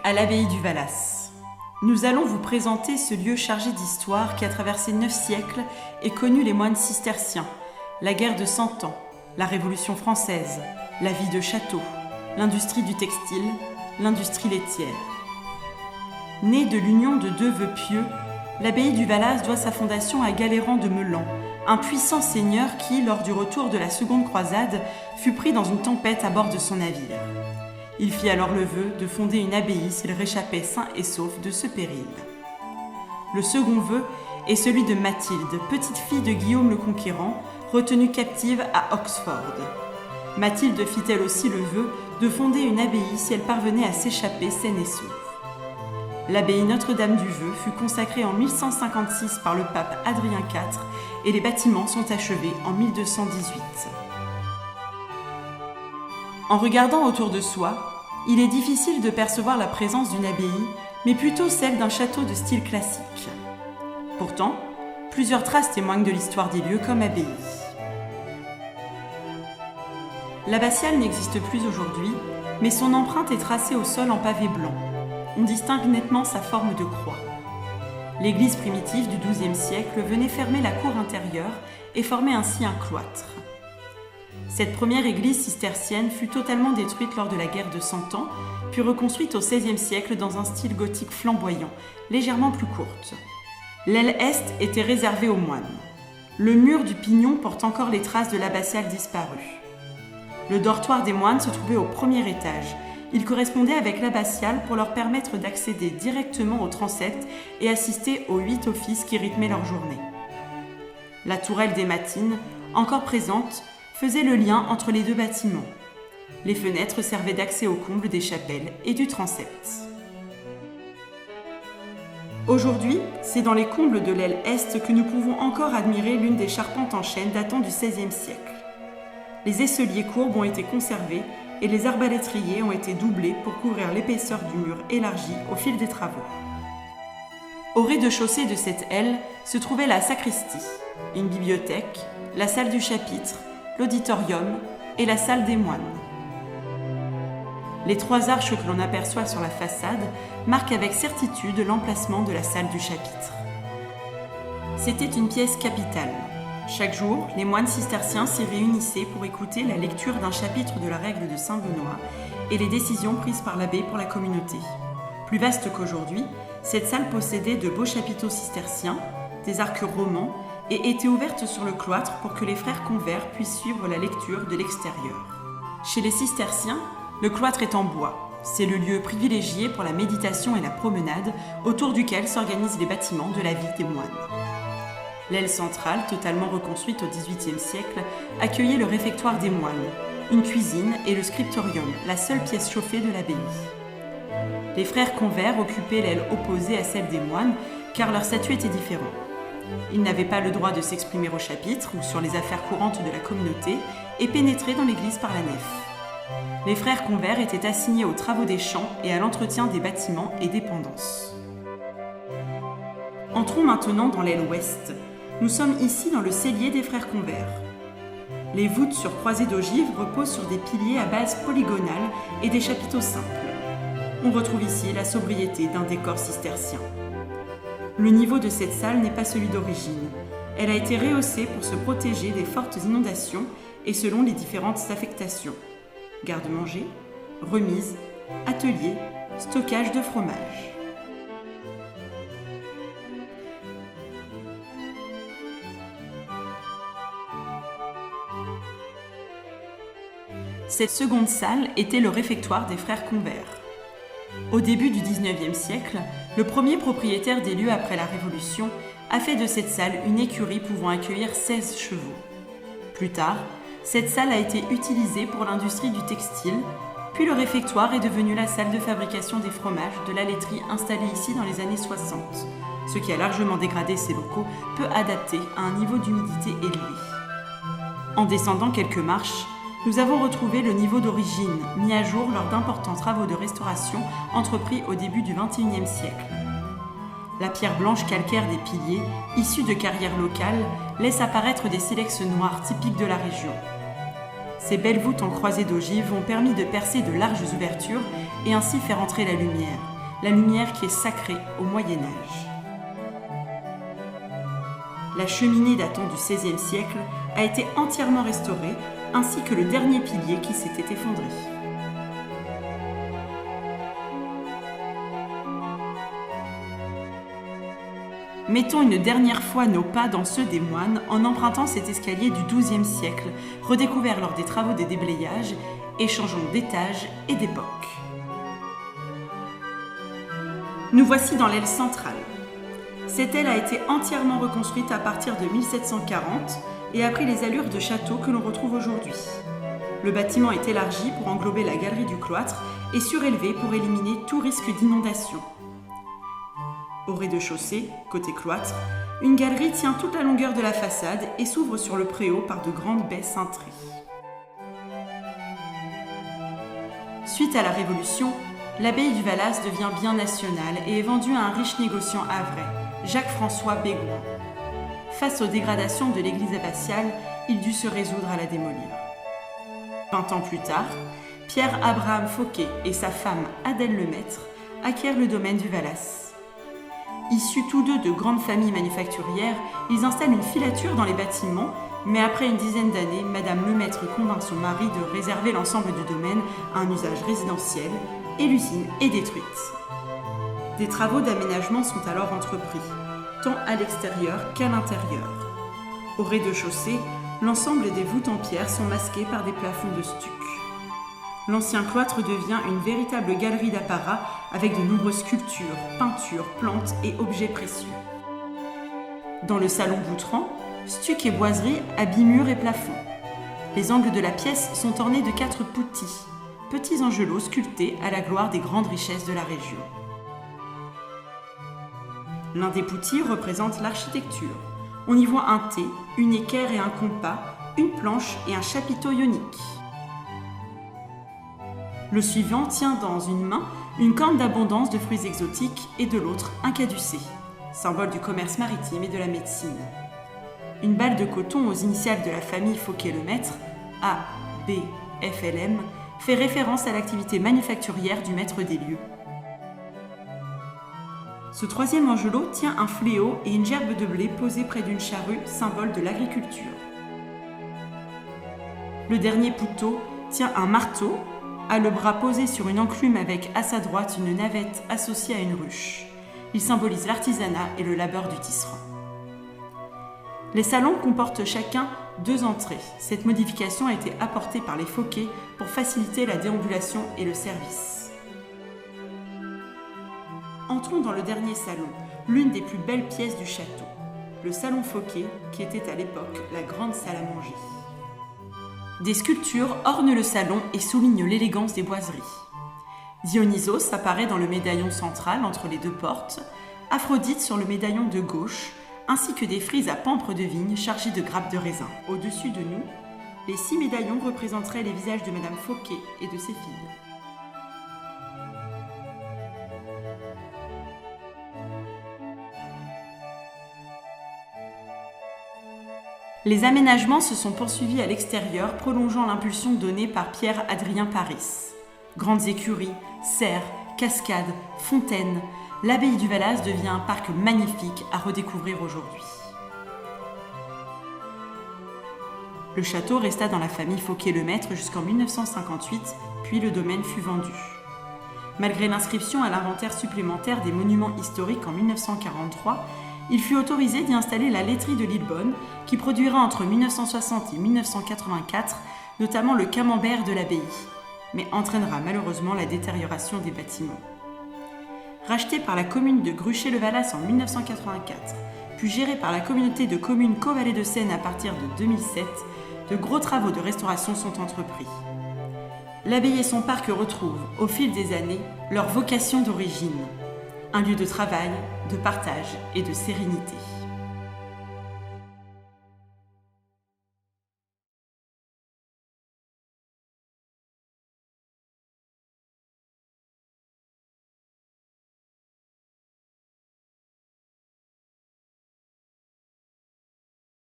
à l'abbaye du Valas. Nous allons vous présenter ce lieu chargé d'histoire qui a traversé 9 siècles et connu les moines cisterciens, la guerre de 100 ans, la Révolution française, la vie de château, l'industrie du textile, l'industrie laitière. Née de l'union de 2 vœux pieux, l'abbaye du Valas doit sa fondation à Galérand de Meulan, un puissant seigneur qui, lors du retour de la seconde croisade, fut pris dans une tempête à bord de son navire. Il fit alors le vœu de fonder une abbaye s'il réchappait sain et sauf de ce péril. Le second vœu est celui de Mathilde, petite fille de Guillaume le Conquérant, retenue captive à Oxford. Mathilde fit elle aussi le vœu de fonder une abbaye si elle parvenait à s'échapper saine et sauve. L'abbaye Notre-Dame du Vœu fut consacrée en 1156 par le pape Adrien IV et les bâtiments sont achevés en 1218. En regardant autour de soi, il est difficile de percevoir la présence d'une abbaye, mais plutôt celle d'un château de style classique. Pourtant, plusieurs traces témoignent de l'histoire des lieux comme abbaye. L'abbatiale n'existe plus aujourd'hui, mais son empreinte est tracée au sol en pavé blanc. On distingue nettement sa forme de croix. L'église primitive du XIIe siècle venait fermer la cour intérieure et formait ainsi un cloître. Cette première église cistercienne fut totalement détruite lors de la guerre de 100 ans, puis reconstruite au XVIe siècle dans un style gothique flamboyant, légèrement plus courte. L'aile est était réservée aux moines. Le mur du pignon porte encore les traces de l'abbatiale disparue. Le dortoir des moines se trouvait au premier étage. Il correspondait avec l'abbatiale pour leur permettre d'accéder directement au transept et assister aux 8 offices qui rythmaient leur journée. La tourelle des matines, encore présente, faisait le lien entre les 2 bâtiments. Les fenêtres servaient d'accès au comble des chapelles et du transept. Aujourd'hui, c'est dans les combles de l'aile est que nous pouvons encore admirer l'une des charpentes en chêne datant du XVIe siècle. Les aisseliers courbes ont été conservés et les arbalétriers ont été doublés pour couvrir l'épaisseur du mur élargi au fil des travaux. Au rez-de-chaussée de cette aile se trouvait la sacristie, une bibliothèque, la salle du chapitre, l'auditorium et la salle des moines. Les 3 arches que l'on aperçoit sur la façade marquent avec certitude l'emplacement de la salle du chapitre. C'était une pièce capitale. Chaque jour, les moines cisterciens s'y réunissaient pour écouter la lecture d'un chapitre de la règle de Saint-Benoît et les décisions prises par l'abbé pour la communauté. Plus vaste qu'aujourd'hui, cette salle possédait de beaux chapiteaux cisterciens, des arcs romans et était ouverte sur le cloître pour que les frères convers puissent suivre la lecture de l'extérieur. Chez les cisterciens, le cloître est en bois. C'est le lieu privilégié pour la méditation et la promenade, autour duquel s'organisent les bâtiments de la vie des moines. L'aile centrale, totalement reconstruite au XVIIIe siècle, accueillait le réfectoire des moines, une cuisine et le scriptorium, la seule pièce chauffée de l'abbaye. Les frères convers occupaient l'aile opposée à celle des moines, car leur statut était différent. Ils n'avaient pas le droit de s'exprimer au chapitre ou sur les affaires courantes de la communauté et pénétraient dans l'église par la nef. Les frères convers étaient assignés aux travaux des champs et à l'entretien des bâtiments et dépendances. Entrons maintenant dans l'aile ouest. Nous sommes ici dans le cellier des frères convers. Les voûtes sur croisées d'ogives reposent sur des piliers à base polygonale et des chapiteaux simples. On retrouve ici la sobriété d'un décor cistercien. Le niveau de cette salle n'est pas celui d'origine. Elle a été rehaussée pour se protéger des fortes inondations et selon les différentes affectations. Garde-manger, remise, atelier, stockage de fromage. Cette seconde salle était le réfectoire des frères convers. Au début du XIXe siècle, le premier propriétaire des lieux après la Révolution a fait de cette salle une écurie pouvant accueillir 16 chevaux. Plus tard, cette salle a été utilisée pour l'industrie du textile, puis le réfectoire est devenu la salle de fabrication des fromages de la laiterie installée ici dans les années 60, ce qui a largement dégradé ces locaux, peu adaptés à un niveau d'humidité élevé. En descendant quelques marches, nous avons retrouvé le niveau d'origine, mis à jour lors d'importants travaux de restauration entrepris au début du XXIe siècle. La pierre blanche calcaire des piliers, issue de carrières locales, laisse apparaître des silex noirs typiques de la région. Ces belles voûtes en croisée d'ogives ont permis de percer de larges ouvertures et ainsi faire entrer la lumière. la lumière qui est sacrée au Moyen-Âge. La cheminée datant du XVIe siècle a été entièrement restaurée, ainsi que le dernier pilier qui s'était effondré. Mettons une dernière fois nos pas dans ceux des moines en empruntant cet escalier du XIIe siècle, redécouvert lors des travaux de déblayage, et changeons d'étage et d'époque. Nous voici dans l'aile centrale. Cette aile a été entièrement reconstruite à partir de 1740 et a pris les allures de château que l'on retrouve aujourd'hui. Le bâtiment est élargi pour englober la galerie du cloître et surélevé pour éliminer tout risque d'inondation. Au rez-de-chaussée, côté cloître, une galerie tient toute la longueur de la façade et s'ouvre sur le préau par de grandes baies cintrées. Suite à la Révolution, l'abbaye du Valas devient bien national et est vendue à un riche négociant havrais, Jacques-François Bégoin. Face aux dégradations de l'église abbatiale, il dut se résoudre à la démolir. 20 ans plus tard, Pierre-Abraham Fauquet et sa femme Adèle Lemaître acquièrent le domaine du Valas. Issus tous deux de grandes familles manufacturières, ils installent une filature dans les bâtiments, mais après une dizaine d'années, Madame Lemaître convainc son mari de réserver l'ensemble du domaine à un usage résidentiel et l'usine est détruite. Des travaux d'aménagement sont alors entrepris, tant à l'extérieur qu'à l'intérieur. Au rez-de-chaussée, l'ensemble des voûtes en pierre sont masquées par des plafonds de stuc. L'ancien cloître devient une véritable galerie d'apparat avec de nombreuses sculptures, peintures, plantes et objets précieux. Dans le salon Boutran, stuc et boiseries habillent murs et plafonds. Les angles de la pièce sont ornés de 4 poutis, petits angelots sculptés à la gloire des grandes richesses de la région. L'un des poutis représente l'architecture. On y voit un T, une équerre et un compas, une planche et un chapiteau ionique. Le suivant tient dans une main une corne d'abondance de fruits exotiques et de l'autre un caducée, symbole du commerce maritime et de la médecine. Une balle de coton aux initiales de la famille Fauquet-Lemaître, A, B, F, L, M, fait référence à l'activité manufacturière du maître des lieux. Ce troisième angelot tient un fléau et une gerbe de blé posée près d'une charrue, symbole de l'agriculture. Le dernier poutot tient un marteau, a le bras posé sur une enclume avec à sa droite une navette associée à une ruche. Il symbolise l'artisanat et le labeur du tisserand. Les salons comportent chacun 2 entrées. Cette modification a été apportée par les Fauquet pour faciliter la déambulation et le service. Entrons dans le dernier salon, l'une des plus belles pièces du château, le salon Fauquet, qui était à l'époque la grande salle à manger. Des sculptures ornent le salon et soulignent l'élégance des boiseries. Dionysos apparaît dans le médaillon central entre les 2 portes, Aphrodite sur le médaillon de gauche, ainsi que des frises à pampres de vigne chargées de grappes de raisin. Au-dessus de nous, les 6 médaillons représenteraient les visages de Madame Fauquet et de ses filles. Les aménagements se sont poursuivis à l'extérieur, prolongeant l'impulsion donnée par Pierre-Adrien Paris. Grandes écuries, serres, cascades, fontaines, l'abbaye du Valas devient un parc magnifique à redécouvrir aujourd'hui. Le château resta dans la famille Fauquet-Lemaître jusqu'en 1958, puis le domaine fut vendu. Malgré l'inscription à l'inventaire supplémentaire des monuments historiques en 1943, il fut autorisé d'y installer la laiterie de Lillebonne, qui produira entre 1960 et 1984 notamment le camembert de l'abbaye, mais entraînera malheureusement la détérioration des bâtiments. Racheté par la commune de Gruchet-le-Valas en 1984, puis géré par la communauté de communes Caux-Vallée de Seine à partir de 2007, de gros travaux de restauration sont entrepris. L'abbaye et son parc retrouvent, au fil des années, leur vocation d'origine. Un lieu de travail, de partage et de sérénité.